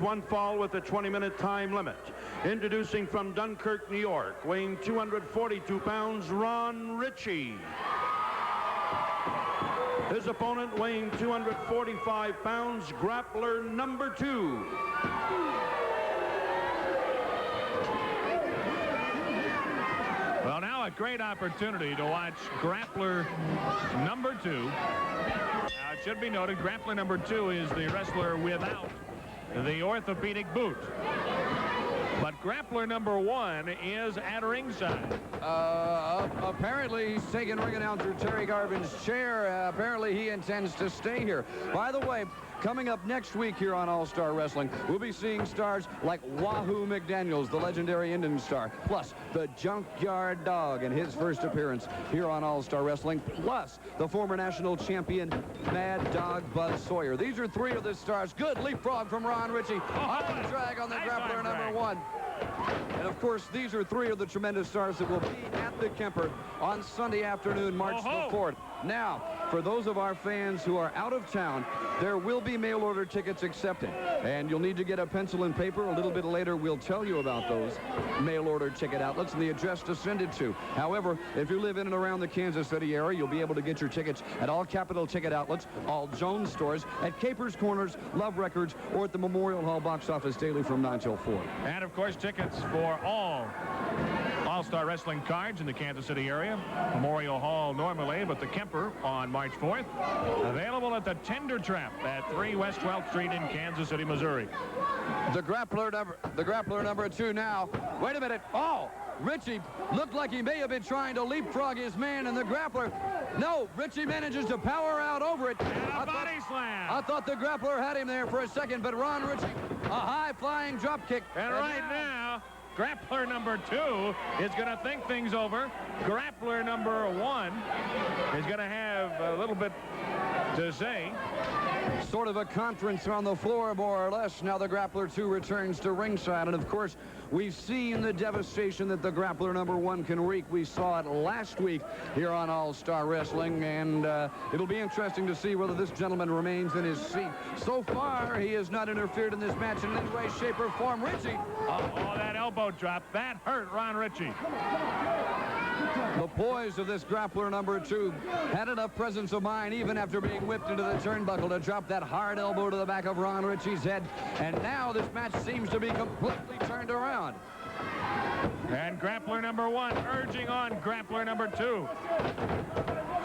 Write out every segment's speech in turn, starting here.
One fall with a 20-minute time limit. Introducing from Dunkirk, New York, weighing 242 pounds, Ron Ritchie. His opponent weighing 245 pounds, Grappler number 2. Well, now a great opportunity to watch Grappler number 2. Now, it should be noted, Grappler number 2 is the wrestler without the orthopedic boot. But Grappler number 1 is at ringside. Apparently, he's taking ring announcer Terry Garvin's chair. Apparently, he intends to stay here. By the way, coming up next week here on All-Star Wrestling, we'll be seeing stars like Wahoo McDaniels, the legendary Indian star, plus the Junkyard Dog in his first appearance here on All-Star Wrestling, plus the former national champion Mad Dog Buzz Sawyer. These are 3 of the stars. Good leapfrog from Ron Ritchie. Arm drag on the Grappler number 1. And, of course, these are 3 of the tremendous stars that will be at the Kemper on Sunday afternoon, March the 4th. Now, for those of our fans who are out of town, there will be mail-order tickets accepted. And you'll need to get a pencil and paper. A little bit later, we'll tell you about those mail-order ticket outlets and the address to send it to. However, if you live in and around the Kansas City area, you'll be able to get your tickets at all Capital Ticket outlets, all Jones stores, at Capers Corners, Love Records, or at the Memorial Hall box office daily from 9 till 4. And, of course, tickets for all All-Star Wrestling cards in the Kansas City area. Memorial Hall normally, but the Kemper on March 4th. Available at the Tender Trap at 3 West 12th Street in Kansas City, Missouri. The Grappler number 2 now. Wait a minute. Oh, Ritchie looked like he may have been trying to leapfrog his man, and the Grappler. No, Ritchie manages to power out over it. And a body slam. I thought the Grappler had him there for a second, but Ron Ritchie, a high-flying drop kick. And right now, Grappler number 2 is going to think things over. Grappler number 1 is going to have a little bit to say. Sort of a conference on the floor, more or less. Now the Grappler 2 returns to ringside. And, of course, we've seen the devastation that the Grappler number 1 can wreak. We saw it last week here on All-Star Wrestling. And it'll be interesting to see whether this gentleman remains in his seat. So far, he has not interfered in this match in any way, shape, or form. Ritchie. Oh, that elbow drop. That hurt Ron Ritchie. The poise of this Grappler number 2 had enough presence of mind, even after being whipped into the turnbuckle, to drop that hard elbow to the back of Ron Ritchie's head. And now this match seems to be completely turned around. And Grappler number 1 urging on Grappler number 2,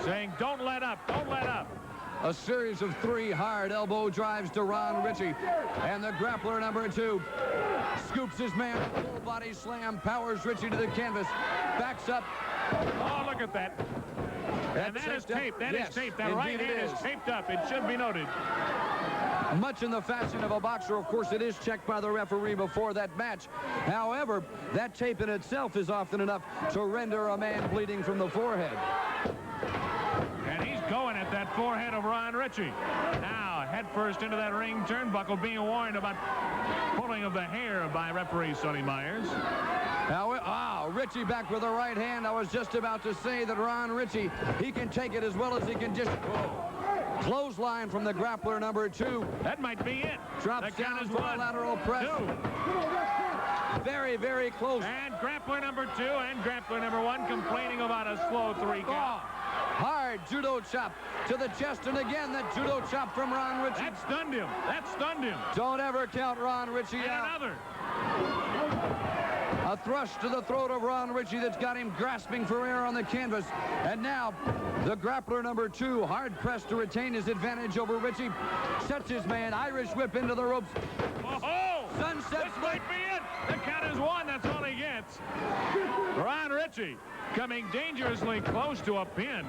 saying, don't let up, don't let up. A series of 3 hard elbow drives to Ron Ritchie. And the Grappler number 2 scoops his man, full body slam, powers Ritchie to the canvas, backs up. Oh, look at that. And that is taped. That is taped. That right hand is taped up. It should be noted. Much in the fashion of a boxer, of course, it is checked by the referee before that match. However, that tape in itself is often enough to render a man bleeding from the forehead. And he's going at that forehead of Ron Ritchie. Now, head first into that ring turnbuckle, being warned about pulling of the hair by referee Sonny Myers. Now, Ritchie back with the right hand. I was just about to say that Ron Ritchie, he can take it as well as he can just... Clothesline from the Grappler number 2. That might be it. Drops down for a lateral press. 2. Very, very close. And Grappler number 2 and Grappler number 1 complaining about a slow 3 count. Oh, hard judo chop to the chest, and again that judo chop from Ron Ritchie. That stunned him. That stunned him. Don't ever count Ron Ritchie out. Another. A thrust to the throat of Ron Ritchie that's got him grasping for air on the canvas. And now the Grappler number 2, hard pressed to retain his advantage over Ritchie, sets his man, Irish whip into the ropes. Oh, Sunset this might be it. The count is 1. That's all he gets. Ron Ritchie coming dangerously close to a pin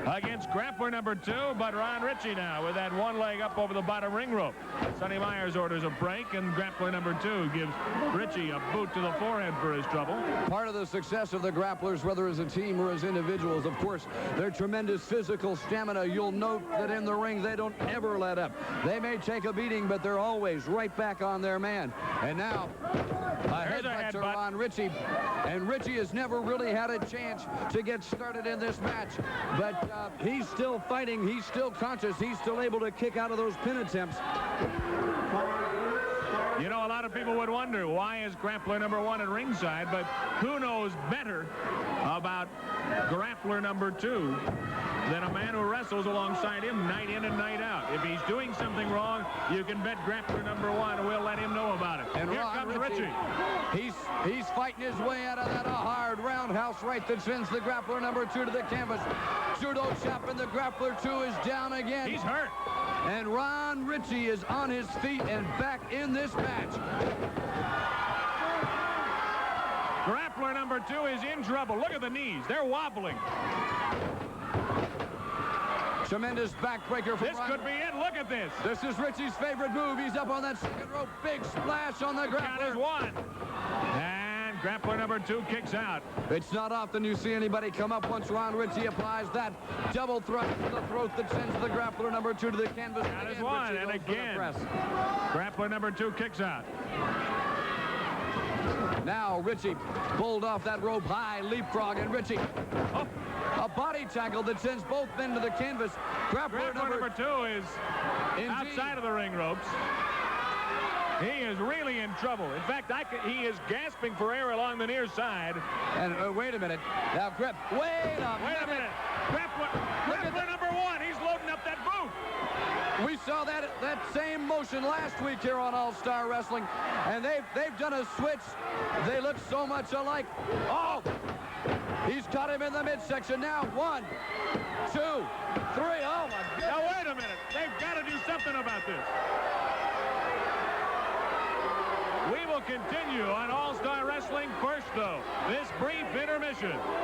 against Grappler number 2, but Ron Ritchie now with that one leg up over the bottom ring rope. Sonny Myers orders a break, and Grappler number 2 gives Ritchie a boot to the forehead for his trouble. Part of the success of the Grapplers, whether as a team or as individuals, of course, their tremendous physical stamina. You'll note that in the ring, they don't ever let up. They may take a beating, but they're always right back on their man. And now, a headbutt to Ron Ritchie. And Ritchie has never really had a chance to get started in this match. But he's still fighting. He's still conscious. He's still able to kick out of those pin attempts. You know, a lot of people would wonder, why is Grappler number 1 at ringside? But who knows better about Grappler number 2 than a man who wrestles alongside him night in and night out? If he's doing something wrong, you can bet Grappler number 1 will let him know about it. And here Ron comes Ritchie. He's fighting his way out of that hard roundhouse right that sends the Grappler number 2 to the canvas. Judo chop, and the Grappler 2 is down again. He's hurt. And Ron Ritchie is on his feet and back in this match. Grappler number 2 is in trouble. Look at the knees. They're wobbling. Tremendous backbreaker from This Ron. could be it. Look at this. This is Ritchie's favorite move. He's up on that second rope. Big splash on the Count is Grappler. 1. And Grappler number 2 kicks out. It's not often you see anybody come up once Ron Ritchie applies that double thrust to the throat that sends the Grappler number 2 to the canvas. Count is 1. And again, Grappler number 2 kicks out. Now Ritchie pulled off that rope high leapfrog, and Ritchie, a body tackle that sends both men to the canvas. Grappler number 2 is outside of the ring ropes. He is really in trouble. In fact, he is gasping for air along the near side. And wait a minute. Now, wait a minute. Grappler number 1. He's loading up that boot. We saw that same motion last week here on All-Star Wrestling, and they've done a switch. They look so much alike. Oh! He's caught him in the midsection now. 1, 2, 3. Oh, my goodness. Now, wait a minute. They've got to do something about this. We will continue on All-Star Wrestling first, though. This brief intermission.